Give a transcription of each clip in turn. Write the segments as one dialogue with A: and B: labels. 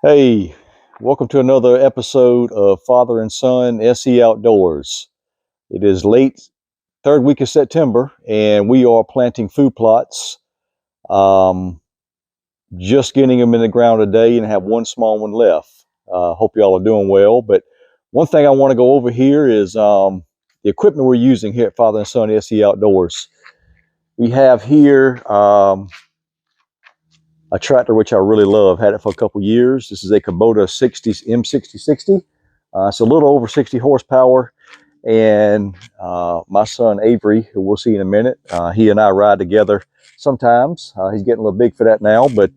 A: Hey, welcome to another episode of Father and Son SE Outdoors. It is late third week of September, and we are planting food plots. Just getting them in the ground today, and have one small one left. Hope y'all are doing well. But one thing I want to go over here is the equipment we're using here at Father and Son SE Outdoors. We have here a tractor which I really love. Had it for a couple years. This is a Kubota 60 M6060. It's a little over 60 horsepower. And my son Avery, who we'll see in a minute, he and I ride together sometimes. He's getting a little big for that now, but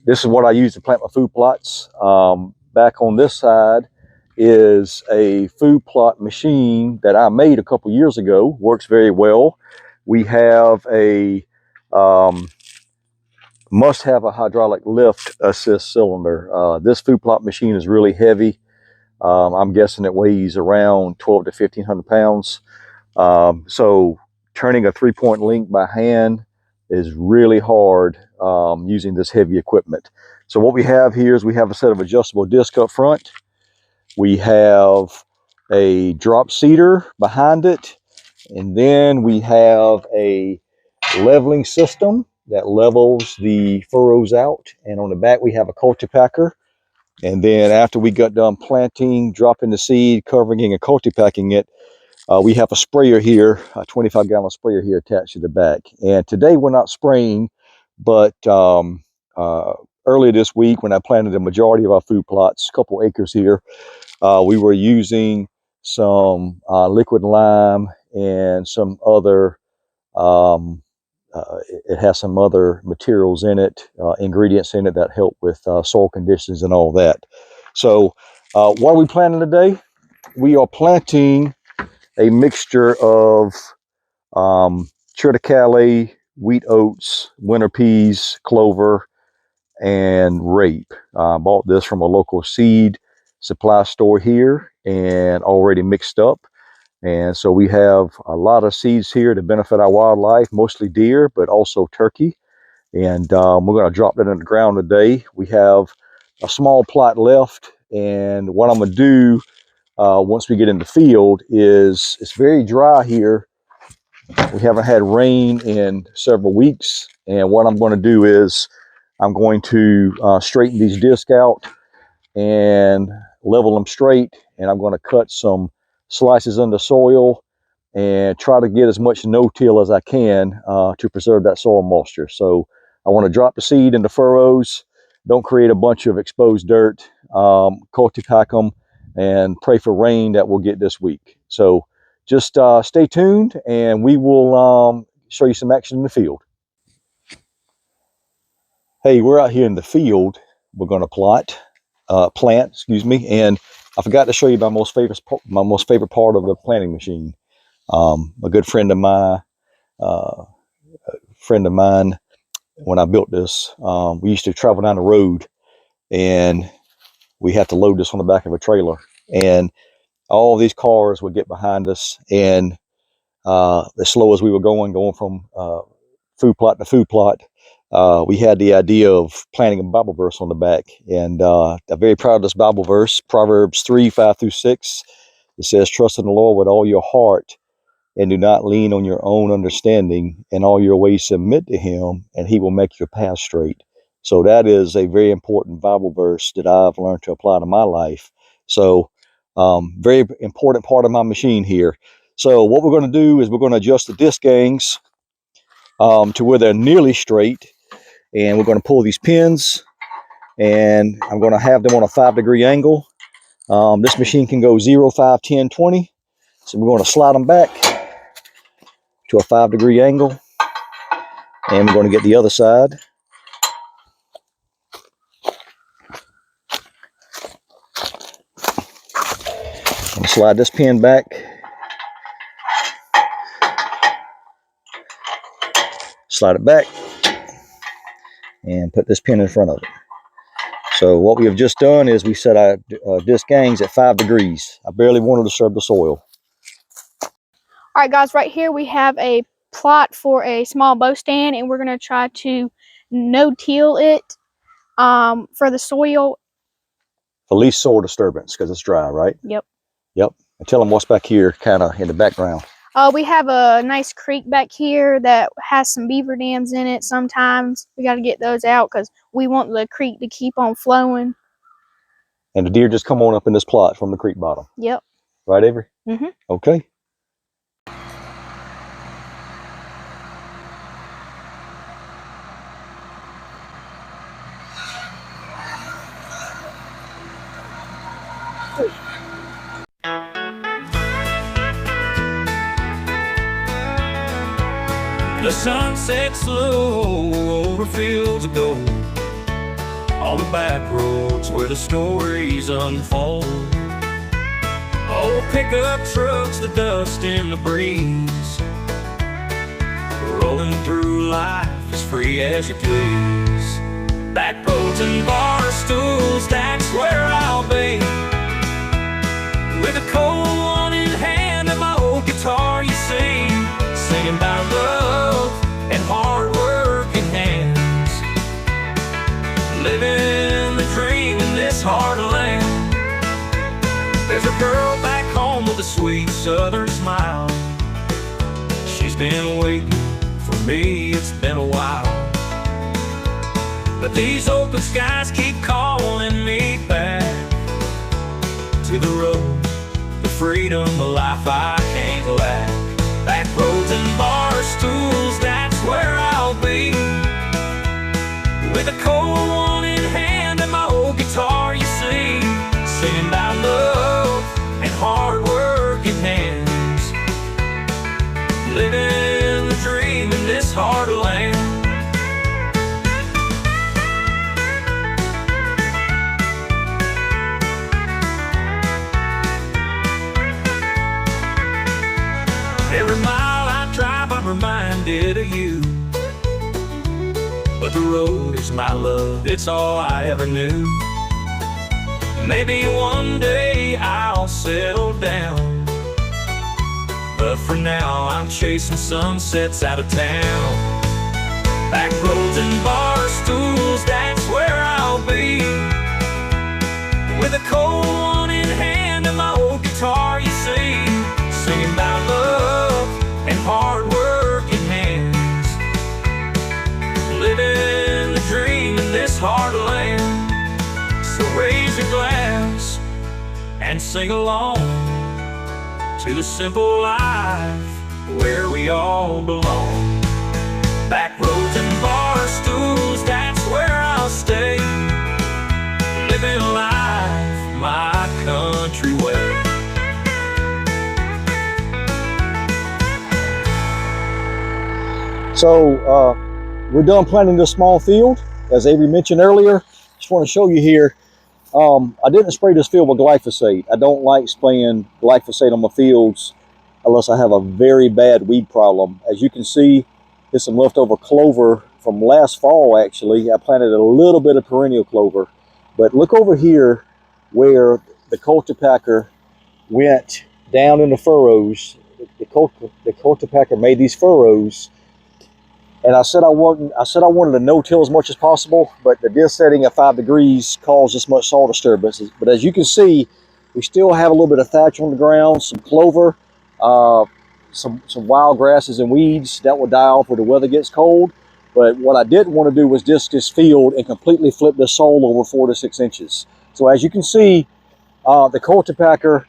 A: this is what I use to plant my food plots. Back on this side is a food plot machine that I made a couple years ago. Works very well. We have a must have a hydraulic lift assist cylinder. This food plot machine is really heavy. I'm guessing it weighs around 12 to 1,500 pounds. So turning a 3-point link by hand is really hard using this heavy equipment. So what we have here is we have a set of adjustable discs up front. We have a drop seeder behind it. And then we have a leveling system that levels the furrows out. And on the back, we have a cultipacker. And then after we got done planting, dropping the seed, covering and cultipacking it, we have a sprayer here, a 25-gallon sprayer here attached to the back. And today we're not spraying, but earlier this week when I planted the majority of our food plots, a couple acres here, we were using some liquid lime and some other it has some other materials in it, ingredients in it that help with soil conditions and all that. So what are we planting today? We are planting a mixture of triticale, wheat oats, winter peas, clover, and rape. I bought this from a local seed supply store here and already mixed up. And so we have a lot of seeds here to benefit our wildlife, mostly deer, but also turkey. And we're going to drop that in the ground today. We have a small plot left. And what I'm going to do once we get in the field is it's very dry here. We haven't had rain in several weeks. And what I'm going to do is I'm going to straighten these discs out and level them straight. And I'm going to cut some slices under soil and try to get as much no-till as I can to preserve that soil moisture. So I want to drop the seed in the furrows, don't create a bunch of exposed dirt, cultipack them, and pray for rain that we'll get this week. So just stay tuned, and we will show you some action in the field. Hey, we're out here in the field. We're going to plant, excuse me, and I forgot to show you my most favorite part of the planting machine. A good friend of mine, when I built this, we used to travel down the road, and we had to load this on the back of a trailer, and all these cars would get behind us, and as slow as we were going from food plot to food plot, we had the idea of planting a Bible verse on the back. And I'm very proud of this Bible verse, Proverbs 3:5-6. It says, "Trust in the Lord with all your heart, and do not lean on your own understanding. In all your ways submit to him, and he will make your path straight." So that is a very important Bible verse that I've learned to apply to my life. So very important part of my machine here. So what we're going to do is we're going to adjust the disc gangs to where they're nearly straight. And we're going to pull these pins, and I'm going to have them on a 5-degree angle. This machine can go 0, 5, 10, 20. So we're going to slide them back to a 5-degree angle, and we're going to get the other side. I'm going to slide this pin back, slide it back, and put this pin in front of it. So what we have just done is we set our disc gangs at 5 degrees. I barely want to disturb the soil.
B: All right, guys, right here we have a plot for a small bow stand, and we're going to try to no-till it. for the soil.
A: For least soil disturbance, because it's dry, right?
B: Yep.
A: Yep. And tell them what's back here, kind of in the background.
B: We have a nice creek back here that has some beaver dams in it. Sometimes we got to get those out because we want the creek to keep on flowing.
A: And the deer just come on up in this plot from the creek bottom.
B: Yep.
A: Right, Avery?
B: Mm-hmm.
A: Okay.
C: The sun sets low over fields of gold, on the back roads where the stories unfold. Old pickup trucks, the dust in the breeze, rolling through life as free as you please. Backroads and barstools, that's where I'll be, with a cold one in hand and my old guitar, you see, singing about love and hard-working hands, living the dream in this hard land. There's a girl back home with a sweet southern smile. She's been waiting for me, it's been a while. But these open skies keep calling me back to the road, the freedom, the life I can't lack. Backroads and barstools, that's where I'll be, with a cold one in hand and my old guitar, you see, singing about love and hard-working hands, living the dream in this hard land. Every mile I drive, I'm reminded of you, but the road is my love, it's all I ever knew. Maybe one day I'll settle down, but for now I'm chasing sunsets out of town. Backroads and barstools, that's where I'll be, with a cold one in hand and my old guitar, you see, singing about love and hard-working hands, living the dream in this hard land. So raise your glass and sing along to the simple life where we all belong. Backroads and barstools, that's where I'll stay, living life my country way.
A: So we're done planting this small field, as Avery mentioned earlier. Just want to show you here. I didn't spray this field with glyphosate. I don't like spraying glyphosate on my fields unless I have a very bad weed problem. As you can see, there's some leftover clover from last fall, actually. I planted a little bit of perennial clover. But look over here where the cultipacker went down in the furrows. The cultipacker made these furrows. And I said I wanted to no-till as much as possible, but the disc setting at 5 degrees caused this much soil disturbance. But as you can see, we still have a little bit of thatch on the ground, some clover, some wild grasses and weeds that will die off when the weather gets cold. But what I didn't want to do was disc this field and completely flip the soil over 4 to 6 inches. So as you can see, the cultipacker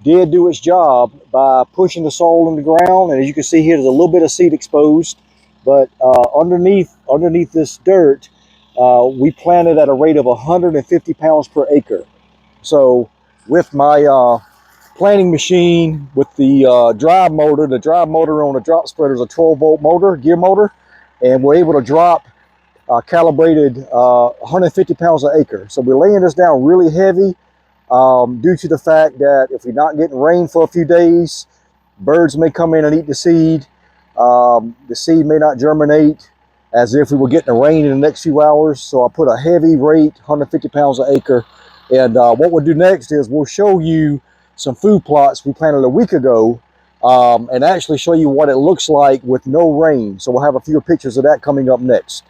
A: did do its job by pushing the soil in the ground. And as you can see here, there's a little bit of seed exposed. But underneath this dirt, we planted at a rate of 150 pounds per acre. So with my planting machine, with the drive motor on the drop spreader is a 12-volt motor, gear motor, and we're able to drop calibrated 150 pounds an acre. So we're laying this down really heavy due to the fact that if we're not getting rain for a few days, birds may come in and eat the seed. The seed may not germinate as if we were getting a rain in the next few hours. So I put a heavy rate, 150 pounds an acre. And what we'll do next is we'll show you some food plots we planted a week ago and actually show you what it looks like with no rain. So we'll have a few pictures of that coming up next.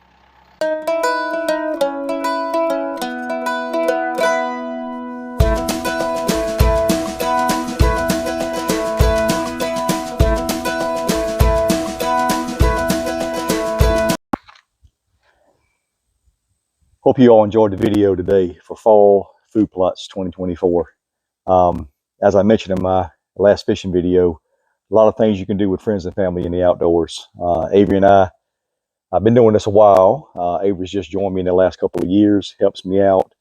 A: Hope you all enjoyed the video today for Fall Food Plots 2024. As I mentioned in my last fishing video, a lot of things you can do with friends and family in the outdoors. Avery and I've been doing this a while. Avery's just joined me in the last couple of years, helps me out,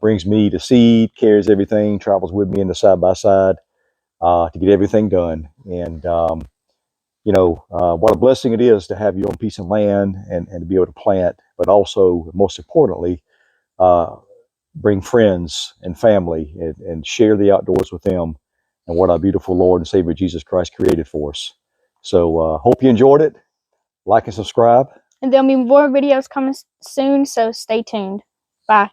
A: brings me the seed, carries everything, travels with me in the side-by-side to get everything done. And what a blessing it is to have your own piece of land and to be able to plant, but also, most importantly, bring friends and family and share the outdoors with them and what our beautiful Lord and Savior Jesus Christ created for us. So hope you enjoyed it. Like and subscribe.
B: And there'll be more videos coming soon, so stay tuned. Bye.